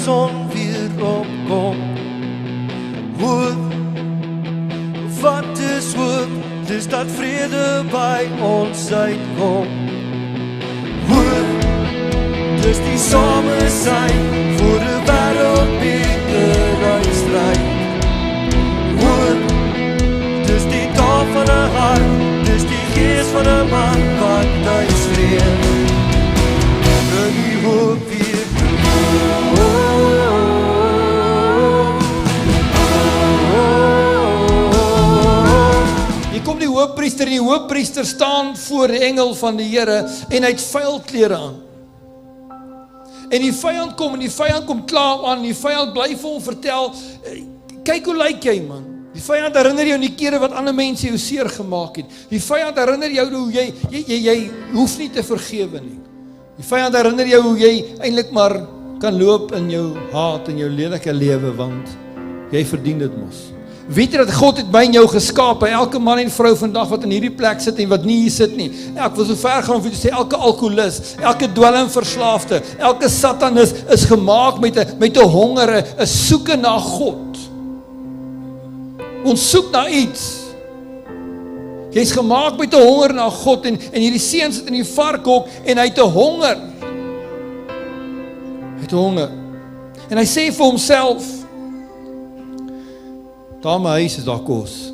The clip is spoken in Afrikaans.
son weer opkom. Hoop, wat is hoop? Dis dat vrede by ons uitkom. Hoop, dis die samesyn vir 'n wêreld beter uitstryd. Hoop, dis die taal van 'n hart, dis die gees van 'n man wat uitstreef. Bring die hoop weer Hier kom die hoofpriester en die hoofpriester staan voor die engel van die Here en hy het vuilklere aan. En die vyand kom klaar aan, die vyand bly vir hom vertel, kyk hoe lyk jy man. Die vyand herinner jou aan die kere wat ander mense jou seer gemaak het. Die vyand herinner jou hoe jy hoef nie te vergewe nie. Die vyand herinner jou hoe jy eintlik maar kan loop in jou haat en jou lelike lewe, want jy verdien dit mos. Weet jy dat God het my en jou geskape, elke man en vrou vandag wat in hierdie plek sit en wat nie hier sit nie. Ek wil so ver gaan om vir te sê, elke alkoholist, elke dwelmverslaafde, elke satanis is gemaak met 'n honger, 'n soeke na God. Ons soek na iets. Jy's gemaak met 'n honger na God en hierdie seun sit in die varkhok en hy het 'n honger. Hy het 'n honger. En hy sê vir homself, daar in my huis is daar kos.